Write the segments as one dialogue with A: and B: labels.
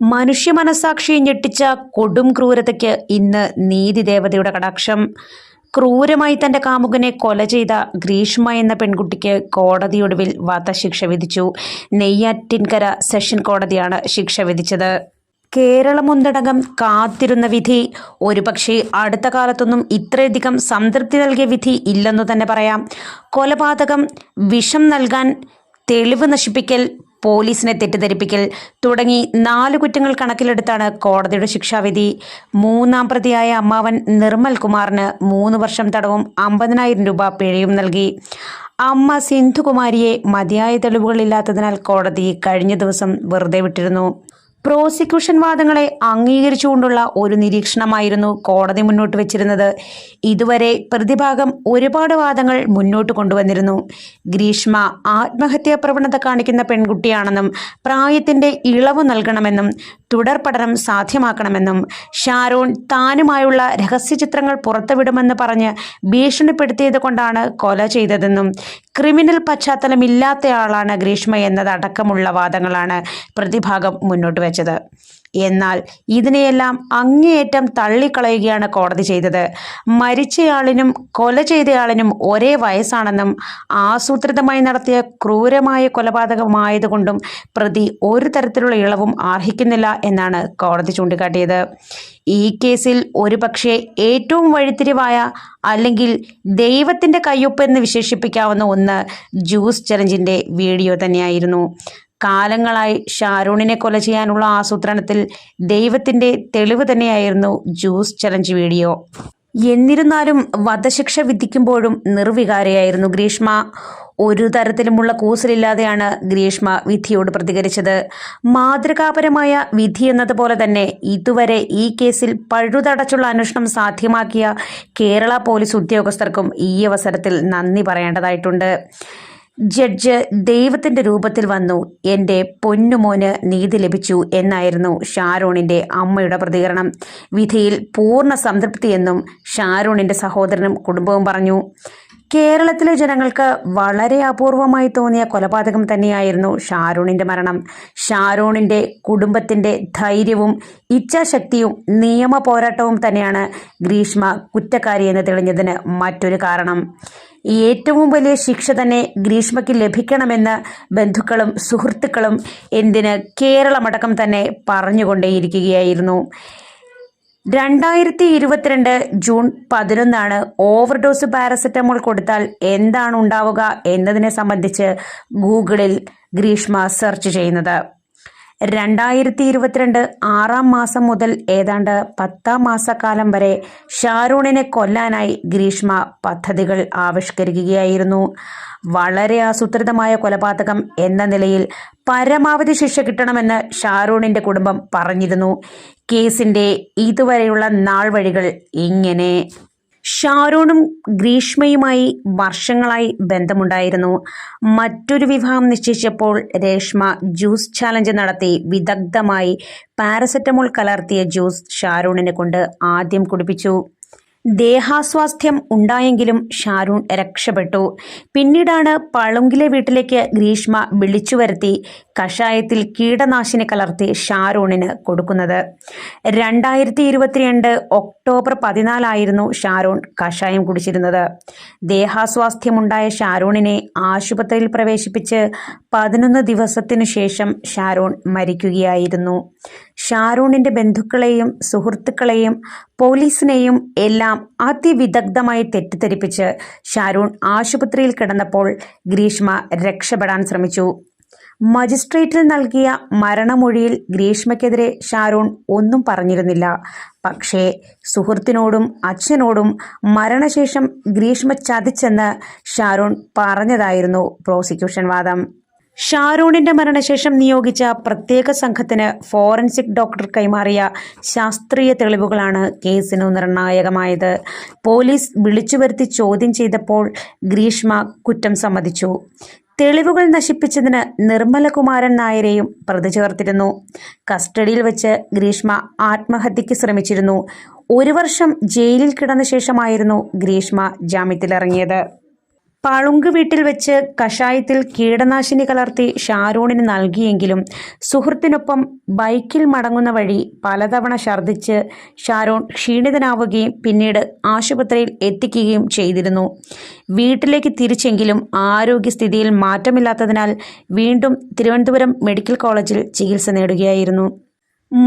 A: മനുഷ്യ മനസാക്ഷിയെ ഞെട്ടിച്ച കൊടും ക്രൂരതയ്ക്ക് ഇന്ന് നീതിദേവതയുടെ കടാക്ഷം. ക്രൂരമായി തന്റെ കാമുകനെ കൊല ചെയ്ത ഗ്രീഷ്മ എന്ന പെൺകുട്ടിക്ക് കോടതിയൊടുവിൽ വധശിക്ഷ വിധിച്ചു. നെയ്യാറ്റിൻകര സെഷൻ കോടതിയാണ് ശിക്ഷ വിധിച്ചത്. കേരളമൊന്നടങ്കം കാത്തിരുന്ന വിധി. ഒരുപക്ഷെ അടുത്ത കാലത്തൊന്നും ഇത്രയധികം സംതൃപ്തി നൽകിയ വിധി ഇല്ലെന്നു തന്നെ പറയാം. കൊലപാതകം, വിഷം നൽകാൻ, തെളിവ് നശിപ്പിക്കൽ, പോലീസിനെ തെറ്റിദ്ധരിപ്പിക്കൽ തുടങ്ങി 4 കുറ്റങ്ങൾ കണക്കിലെടുത്താണ് കോടതിയുടെ ശിക്ഷാവിധി. 3-ാം പ്രതിയായ അമ്മാവൻ നിർമ്മൽ കുമാറിന് 3 വർഷം തടവും 50,000 രൂപ പിഴയും നൽകി. അമ്മ സിന്ധുകുമാരിയെ മതിയായ തെളിവുകളില്ലാത്തതിനാൽ കോടതി കഴിഞ്ഞ ദിവസം വെറുതെ വിട്ടിരുന്നു. പ്രോസിക്യൂഷൻ വാദങ്ങളെ അംഗീകരിച്ചുകൊണ്ടുള്ള ഒരു നിരീക്ഷണമായിരുന്നു കോടതി മുന്നോട്ട് വെച്ചിരുന്നത്. ഇതുവരെ പ്രതിഭാഗം ഒരുപാട് വാദങ്ങൾ മുന്നോട്ട് കൊണ്ടുവന്നിരുന്നു. ഗ്രീഷ്മ ആത്മഹത്യാ പ്രവണത കാണിക്കുന്ന പെൺകുട്ടിയാണെന്നും പ്രായത്തിന്റെ ഇളവ് നൽകണമെന്നും തുടർ പഠനം സാധ്യമാക്കണമെന്നും ഷാരോൺ താനുമായുള്ള രഹസ്യചിത്രങ്ങൾ പുറത്തുവിടുമെന്ന് പറഞ്ഞ് ഭീഷണിപ്പെടുത്തിയത് കൊണ്ടാണ് കൊല ചെയ്തതെന്നും ക്രിമിനൽ പശ്ചാത്തലമില്ലാത്തയാളാണ് ഗ്രീഷ്മ എന്നതടക്കമുള്ള വാദങ്ങളാണ് പ്രതിഭാഗം മുന്നോട്ട് വെച്ചത്. എന്നാൽ ഇതിനെയെല്ലാം അങ്ങേയറ്റം തള്ളിക്കളയുകയാണ് കോടതി ചെയ്തത്. മരിച്ചയാളിനും കൊല ചെയ്തയാളിനും ഒരേ വയസ്സാണെന്നും ആസൂത്രിതമായി നടത്തിയ ക്രൂരമായ കൊലപാതകമായതുകൊണ്ടും പ്രതി ഒരു തരത്തിലുള്ള ഇളവും അർഹിക്കുന്നില്ല എന്നാണ് കോടതി ചൂണ്ടിക്കാട്ടിയത്. ഈ കേസിൽ ഒരുപക്ഷെ ഏറ്റവും വഴിത്തിരിവായ അല്ലെങ്കിൽ ദൈവത്തിന്റെ കയ്യൊപ്പ് എന്ന് വിശേഷിപ്പിക്കാവുന്ന ഒന്ന് ജ്യൂസ് ചലഞ്ചിന്റെ വീഡിയോ തന്നെയായിരുന്നു. കാലങ്ങളായി ഷാരൂണിനെ കൊല ചെയ്യാനുള്ള ആസൂത്രണത്തിൽ ദൈവത്തിന്റെ തെളിവ് തന്നെയായിരുന്നു ജ്യൂസ് ചലഞ്ച് വീഡിയോ. എന്നിരുന്നാലും വധശിക്ഷ വിധിക്കുമ്പോഴും നിർവികാരയായിരുന്നു ഗ്രീഷ്മ. ഒരു തരത്തിലുമുള്ള കൂസലില്ലാതെയാണ് ഗ്രീഷ്മ വിധിയോട് പ്രതികരിച്ചത്. മാതൃകാപരമായ വിധി എന്നതുപോലെ തന്നെ ഇതുവരെ ഈ കേസിൽ പഴുതടച്ചുള്ള അന്വേഷണം സാധ്യമാക്കിയ കേരള പോലീസ് ഉദ്യോഗസ്ഥർക്കും ഈ അവസരത്തിൽ നന്ദി പറയേണ്ടതായിട്ടുണ്ട്. ജഡ്ജ് ദൈവത്തിന്റെ രൂപത്തിൽ വന്നു, എൻ്റെ പൊന്നുമോന് നീതി ലഭിച്ചു എന്നായിരുന്നു ഷാരോണിന്റെ അമ്മയുടെ പ്രതികരണം. വിധിയിൽ പൂർണ്ണ സംതൃപ്തിയെന്നും ഷാരോണിന്റെ സഹോദരനും കുടുംബവും പറഞ്ഞു. കേരളത്തിലെ ജനങ്ങൾക്ക് വളരെ അപൂർവമായി തോന്നിയ കൊലപാതകം തന്നെയായിരുന്നു ഷാരോണിന്റെ മരണം. ഷാരോണിന്റെ കുടുംബത്തിന്റെ ധൈര്യവും ഇച്ഛാശക്തിയും നിയമ പോരാട്ടവും തന്നെയാണ് ഗ്രീഷ്മ കുറ്റക്കാരിയെന്ന് തെളിഞ്ഞതിന് മറ്റൊരു കാരണം. ഏറ്റവും വലിയ ശിക്ഷ തന്നെ ഗ്രീഷ്മയ്ക്ക് ലഭിക്കണമെന്ന് ബന്ധുക്കളും സുഹൃത്തുക്കളും എന്തിന് കേരളമടക്കം തന്നെ പറഞ്ഞുകൊണ്ടേയിരിക്കുകയായിരുന്നു. 2022 ജൂൺ 11 ഓവർഡോസ് പാരസെറ്റമോൾ കൊടുത്താൽ എന്താണ് ഉണ്ടാവുക എന്നതിനെ സംബന്ധിച്ച് ഗൂഗിളിൽ ഗ്രീഷ്മ സെർച്ച് ചെയ്യുന്നത്. 2022 6-ാം മാസം മുതൽ ഏതാണ്ട് 10-ാം മാസക്കാലം വരെ ഷാരൂണിനെ കൊല്ലാനായി ഗ്രീഷ്മ പദ്ധതികൾ ആവിഷ്കരിക്കുകയായിരുന്നു. വളരെ ആസൂത്രിതമായ കൊലപാതകം എന്ന നിലയിൽ പരമാവധി ശിക്ഷ കിട്ടണമെന്ന് ഷാരൂണിന്റെ കുടുംബം പറഞ്ഞിരുന്നു. കേസിന്റെ ഇതുവരെയുള്ള നാൾ വഴികൾ ഇങ്ങനെ. ഷാരൂണും ഗ്രീഷ്മയുമായി വർഷങ്ങളായി ബന്ധമുണ്ടായിരുന്നു. മറ്റൊരു വിവാഹം നിശ്ചയിച്ചപ്പോൾ രേഷ്മ ജ്യൂസ് ചാലഞ്ച് നടത്തി വിദഗ്ധമായി പാരസെറ്റമോൾ കലർത്തിയ ജ്യൂസ് ഷാരൂണിനെ കൊണ്ട് ആദ്യം കുടിപ്പിച്ചു. ദേഹാസ്വാസ്ഥ്യം ഉണ്ടായെങ്കിലും ഷാരൂൺ രക്ഷപ്പെട്ടു. പിന്നീടാണ് പളുങ്കിലെ വീട്ടിലേക്ക് ഗ്രീഷ്മ വിളിച്ചു വരുത്തി കഷായത്തിൽ കീടനാശിനി കലർത്തി ഷാരൂണിന് കൊടുക്കുന്നത്. 2022 ഒക്ടോബർ 14 ഷാരൂൺ കഷായം കുടിച്ചിരുന്നത്. ദേഹാസ്വാസ്ഥ്യമുണ്ടായ ഷാരൂണിനെ ആശുപത്രിയിൽ പ്രവേശിപ്പിച്ച് 11 ദിവസത്തിനു ശേഷം ഷാരൂൺ മരിക്കുകയായിരുന്നു. ഷാരൂണിന്റെ ബന്ധുക്കളെയും സുഹൃത്തുക്കളെയും പോലീസിനെയും എല്ലാം അതിവിദഗ്ധമായി തെറ്റിദ്ധരിപ്പിച്ച് ഷാരൂൺ ആശുപത്രിയിൽ കിടന്നപ്പോൾ ഗ്രീഷ്മ രക്ഷപ്പെടാൻ ശ്രമിച്ചു. മജിസ്ട്രേറ്റിൽ നൽകിയ മരണമൊഴിയിൽ ഗ്രീഷ്മയ്ക്കെതിരെ ഷാരൂൺ ഒന്നും പറഞ്ഞിരുന്നില്ല. പക്ഷേ സുഹൃത്തിനോടും അച്ഛനോടും മരണശേഷം ഗ്രീഷ്മ ചതിച്ചെന്ന് ഷാരൂൺ പറഞ്ഞതായിരുന്നു പ്രോസിക്യൂഷൻ വാദം. ഷാരൂണിന്റെ മരണശേഷം നിയോഗിച്ച പ്രത്യേക സംഘത്തിന് ഫോറൻസിക് ഡോക്ടർ കൈമാറിയ ശാസ്ത്രീയ തെളിവുകളാണ് കേസിന് നിർണായകമായത്. പോലീസ് വിളിച്ചുവരുത്തി ചോദ്യം ചെയ്തപ്പോൾ ഗ്രീഷ്മ കുറ്റം സമ്മതിച്ചു. തെളിവുകൾ നശിപ്പിച്ചതിന് നിർമ്മലകുമാരൻ നായരെയും പ്രതി ചേർത്തിരുന്നു. കസ്റ്റഡിയിൽ വെച്ച് ഗ്രീഷ്മ ആത്മഹത്യയ്ക്ക് ശ്രമിച്ചിരുന്നു. 1 വർഷം ജയിലിൽ കിടന്ന ശേഷമായിരുന്നു ഗ്രീഷ്മ ജാമ്യത്തിലിറങ്ങിയത്. പളുങ്ക് വീട്ടിൽ വെച്ച് കഷായത്തിൽ കീടനാശിനി കലർത്തി ഷാരൂണിന് നൽകിയെങ്കിലും സുഹൃത്തിനൊപ്പം ബൈക്കിൽ മടങ്ങുന്ന വഴി പലതവണ ഛർദ്ദിച്ച് ഷാരൂൺ ക്ഷീണിതനാവുകയും പിന്നീട് ആശുപത്രിയിൽ എത്തിക്കുകയും ചെയ്തിരുന്നു. വീട്ടിലേക്ക് തിരിച്ചെങ്കിലും ആരോഗ്യസ്ഥിതിയിൽ മാറ്റമില്ലാത്തതിനാൽ വീണ്ടും തിരുവനന്തപുരം മെഡിക്കൽ കോളേജിൽ ചികിത്സ നേടുകയായിരുന്നു.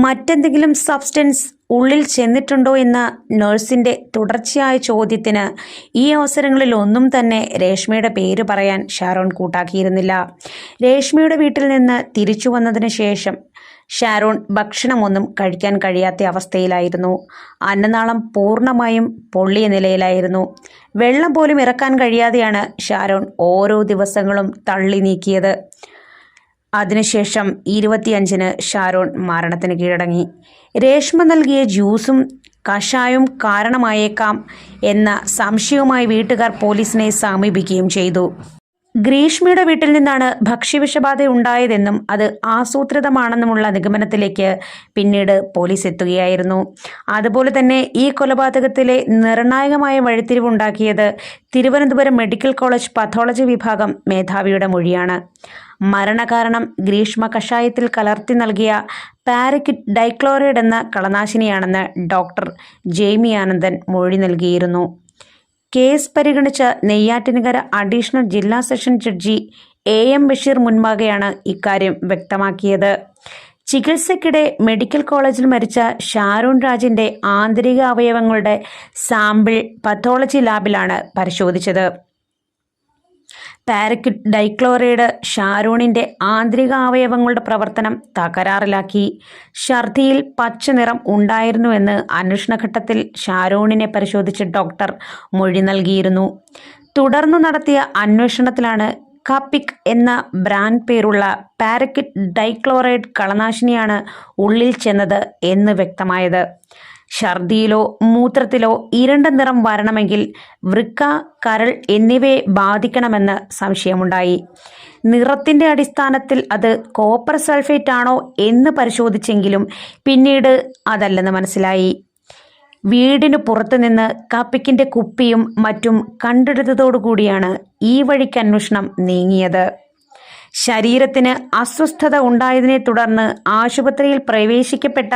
A: മറ്റെന്തെങ്കിലും സബ്സ്റ്റൻസ് ഉള്ളിൽ ചെന്നിട്ടുണ്ടോ എന്ന നഴ്സിന്റെ തുടർച്ചയായ ചോദ്യത്തിന് ഈ അവസരങ്ങളിൽ ഒന്നും തന്നെ രേഷ്മയുടെ പേര് പറയാൻ ഷാരോൺ കൂട്ടാക്കിയിരുന്നില്ല. രേഷ്മയുടെ വീട്ടിൽ നിന്ന് തിരിച്ചു വന്നതിന് ശേഷം ഷാരോൺ ഭക്ഷണമൊന്നും കഴിക്കാൻ കഴിയാത്ത അവസ്ഥയിലായിരുന്നു. അന്നനാളം പൂർണ്ണമായും പൊള്ളിയ നിലയിലായിരുന്നു. വെള്ളം പോലും ഇറക്കാൻ കഴിയാതെയാണ് ഷാരോൺ ഓരോ ദിവസങ്ങളും തള്ളി നീക്കിയത്. അതിനുശേഷം 25-ന് ഷാരോൺ മരണത്തിന് കീഴടങ്ങി. രേഷ്മ നൽകിയ ജ്യൂസും കഷായവും കാരണമായേക്കാം എന്ന സംശയവുമായി വീട്ടുകാർ പോലീസിനെ സമീപിക്കുകയും ചെയ്തു. ഗ്രീഷ്മയുടെ വീട്ടിൽ നിന്നാണ് ഭക്ഷ്യവിഷബാധ ഉണ്ടായതെന്നും അത് ആസൂത്രിതമാണെന്നുമുള്ള നിഗമനത്തിലേക്ക് പിന്നീട് പോലീസ് എത്തുകയായിരുന്നു. അതുപോലെ തന്നെ ഈ കൊലപാതകത്തിലെ നിർണായകമായ വഴിത്തിരിവുണ്ടാക്കിയത് തിരുവനന്തപുരം മെഡിക്കൽ കോളേജ് പത്തോളജി വിഭാഗം മേധാവിയുടെ മൊഴിയാണ്. മരണകാരണം ഗ്രീഷ്മ കഷായത്തിൽ കലർത്തി നൽകിയ പാരക്വിറ്റ് ഡൈക്ലോറൈഡ് എന്ന കളനാശിനിയാണെന്ന് ഡോക്ടർ ജെയ്മി ആനന്ദൻ മൊഴി നൽകിയിരുന്നു. കേസ് പരിഗണിച്ച നെയ്യാറ്റിൻകര അഡീഷണൽ ജില്ലാ സെഷൻ ജഡ്ജി AM ബഷീർ മുൻപാകെയാണ് ഇക്കാര്യം വ്യക്തമാക്കിയത്. ചികിത്സയ്ക്കിടെ മെഡിക്കൽ കോളേജിൽ മരിച്ച ഷാരോൺ രാജിന്റെ ആന്തരിക അവയവങ്ങളുടെ സാമ്പിൾ പത്തോളജി ലാബിലാണ് പരിശോധിച്ചത്. പാരക്വിറ്റ് ഡൈക്ലോറൈഡ് ഷാരോണിന്റെ ആന്തരിക അവയവങ്ങളുടെ പ്രവർത്തനം തകരാറിലാക്കി. ഛർദിയിൽ പച്ച നിറം ഉണ്ടായിരുന്നുവെന്ന് അന്വേഷണഘട്ടത്തിൽ ഷാരോണിനെ പരിശോധിച്ച ഡോക്ടർ മൊഴി നൽകിയിരുന്നു. തുടർന്നു നടത്തിയ അന്വേഷണത്തിലാണ് കാപ്പിക് എന്ന ബ്രാൻഡ് പേരുള്ള പാരക്വിറ്റ് ഡൈക്ലോറൈഡ് കളനാശിനിയാണ് ഉള്ളിൽ ചെന്നത് എന്ന് വ്യക്തമായത്. ഛർദിയിലോ മൂത്രത്തിലോ ഇരുണ്ട നിറം വരണമെങ്കിൽ വൃക്ക, കരൾ എന്നിവയെ ബാധിക്കണമെന്ന് സംശയമുണ്ടായി. നിറത്തിന്റെ അടിസ്ഥാനത്തിൽ അത് കോപ്പർ സൾഫേറ്റ് ആണോ എന്ന് പരിശോധിച്ചെങ്കിലും പിന്നീട് അതല്ലെന്ന് മനസ്സിലായി. വീടിന് പുറത്തുനിന്ന് കാപ്പിക്കിന്റെ കുപ്പിയും മറ്റും കണ്ടെടുത്തതോടുകൂടിയാണ് ഈ വഴിക്ക് അന്വേഷണം നീങ്ങിയത്. ശരീരത്തിന് അസ്വസ്ഥത ഉണ്ടായതിനെ തുടർന്ന് ആശുപത്രിയിൽ പ്രവേശിക്കപ്പെട്ട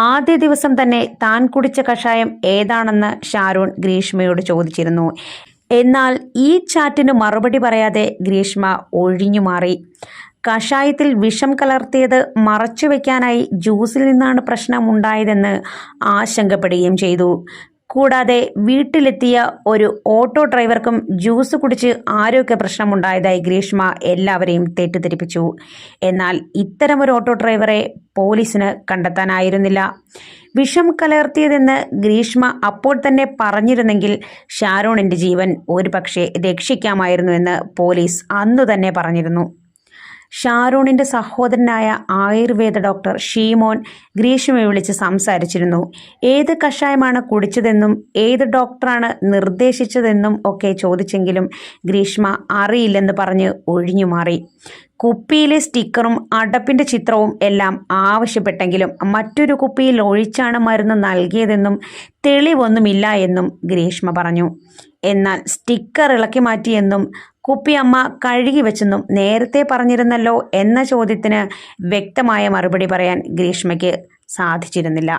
A: ആദ്യ ദിവസം തന്നെ താൻ കുടിച്ച കഷായം ഏതാണെന്ന് ഷാരോൺ ഗ്രീഷ്മയോട് ചോദിച്ചിരുന്നു. എന്നാൽ ഈ ചാറ്റിന് മറുപടി പറയാതെ ഗ്രീഷ്മ ഒഴിഞ്ഞുമാറി. കഷായത്തിൽ വിഷം കലർത്തിയത് മറച്ചുവെക്കാനായി ജ്യൂസിൽ നിന്നാണ് പ്രശ്നമുണ്ടായതെന്ന് ആശങ്കപ്പെടുകയും ചെയ്തു. കൂടാതെ വീട്ടിലെത്തിയ ഒരു ഓട്ടോ ഡ്രൈവർക്കും ജ്യൂസ് കുടിച്ച് ആരോഗ്യ പ്രശ്നമുണ്ടായതായി ഗ്രീഷ്മ എല്ലാവരെയും തെറ്റിദ്ധരിപ്പിച്ചു. എന്നാൽ ഇത്തരമൊരു ഓട്ടോ ഡ്രൈവറെ പോലീസിന് കണ്ടെത്താനായിരുന്നില്ല. വിഷം കലർത്തിയതെന്ന് ഗ്രീഷ്മ അപ്പോൾ തന്നെ പറഞ്ഞിരുന്നെങ്കിൽ ഷാരോണിന്റെ ജീവൻ ഒരുപക്ഷെ രക്ഷിക്കാമായിരുന്നുവെന്ന് പോലീസ് അന്നു തന്നെ പറഞ്ഞിരുന്നു. ഷാരോണിന്റെ സഹോദരനായ ആയുർവേദ ഡോക്ടർ ഷീമോൻ ഗ്രീഷ്മയെ വിളിച്ച് സംസാരിച്ചിരുന്നു. ഏത് കഷായമാണ് കുടിച്ചതെന്നും ഏത് ഡോക്ടറാണ് നിർദ്ദേശിച്ചതെന്നും ഒക്കെ ചോദിച്ചെങ്കിലും ഗ്രീഷ്മ അറിയില്ലെന്ന് പറഞ്ഞ് ഒഴിഞ്ഞുമാറി. കുപ്പിയിലെ സ്റ്റിക്കറും അടപ്പിന്റെ ചിത്രവും എല്ലാം ആവശ്യപ്പെട്ടെങ്കിലും മറ്റൊരു കുപ്പിയിൽ ഒഴിച്ചാണ് മരുന്ന് നൽകിയതെന്നും തെളിവൊന്നുമില്ല എന്നും ഗ്രീഷ്മ പറഞ്ഞു. എന്നാൽ സ്റ്റിക്കർ ഇളക്കി മാറ്റിയെന്നും കുപ്പി അമ്മ കഴുകി വെച്ചെന്നും നേരത്തെ പറഞ്ഞിരുന്നല്ലോ എന്ന ചോദ്യത്തിന് വ്യക്തമായ മറുപടി പറയാൻ ഗ്രീഷ്മയ്ക്ക് സാധിച്ചിരുന്നില്ല.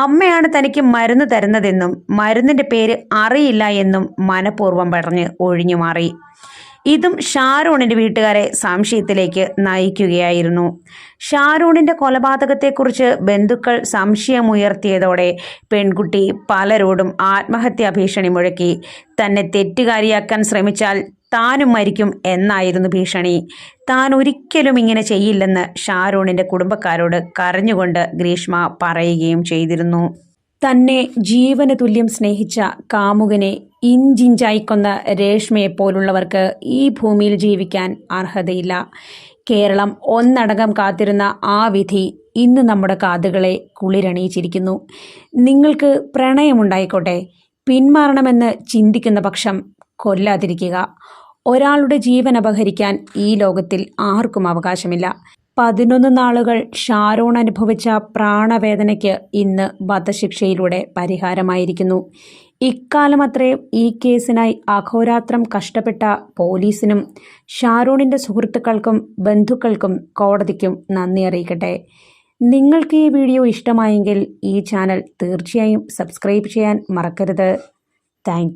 A: അമ്മയാണ് തനിക്ക് മരുന്ന് തരുന്നതെന്നും മരുന്നിന്റെ പേര് അറിയില്ല എന്നും മനഃപൂർവ്വം പറഞ്ഞ് ഒഴിഞ്ഞുമാറി. ഇതും ഷാരോണിന്റെ വീട്ടുകാരെ സംശയത്തിലേക്ക് നയിക്കുകയായിരുന്നു. ഷാരോണിന്റെ കൊലപാതകത്തെക്കുറിച്ച് ബന്ധുക്കൾ സംശയമുയർത്തിയതോടെ പെൺകുട്ടി പലരോടും ആത്മഹത്യാ ഭീഷണി മുഴക്കി. തന്നെ തെറ്റുകാരിയാക്കാൻ ശ്രമിച്ചാൽ താനും മരിക്കും എന്നായിരുന്നു ഭീഷണി. താൻ ഒരിക്കലും ഇങ്ങനെ ചെയ്യില്ലെന്ന് ഷാരോണിന്റെ കുടുംബക്കാരോട് കരഞ്ഞുകൊണ്ട് ഗ്രീഷ്മ പറയുകയും ചെയ്തിരുന്നു. തന്നെ ജീവന് തുല്യം സ്നേഹിച്ച കാമുകനെ ഇഞ്ചിഞ്ചായി കൊന്ന രേഷ്മയെപ്പോലുള്ളവർക്ക് ഈ ഭൂമിയിൽ ജീവിക്കാൻ അർഹതയില്ല. കേരളം ഒന്നടങ്കം കാത്തിരുന്ന ആ വിധി ഇന്ന് നമ്മുടെ കാതുകളെ കുളിരണിയിച്ചിരിക്കുന്നു. നിങ്ങൾക്ക് പ്രണയമുണ്ടായിക്കോട്ടെ, പിന്മാറണമെന്ന് ചിന്തിക്കുന്ന പക്ഷം കൊല്ലാതിരിക്കുക. ഒരാളുടെ ജീവൻ അപഹരിക്കാൻ ഈ ലോകത്തിൽ ആർക്കും അവകാശമില്ല. 11 നാളുകൾ ഷാരോൺ അനുഭവിച്ച പ്രാണവേദനയ്ക്ക് ഇന്ന് വധശിക്ഷയിലൂടെ പരിഹാരമായിരിക്കുന്നു. ഇക്കാലമത്രയും ഈ കേസിനായി അഹോരാത്രം കഷ്ടപ്പെട്ട പോലീസിനും ഷാരൂണിൻ്റെ സുഹൃത്തുക്കൾക്കും ബന്ധുക്കൾക്കും കോടതിക്കും നന്ദി അറിയിക്കട്ടെ. നിങ്ങൾക്ക് ഈ വീഡിയോ ഇഷ്ടമായെങ്കിൽ ഈ ചാനൽ തീർച്ചയായും സബ്സ്ക്രൈബ് ചെയ്യാൻ മറക്കരുത്. താങ്ക്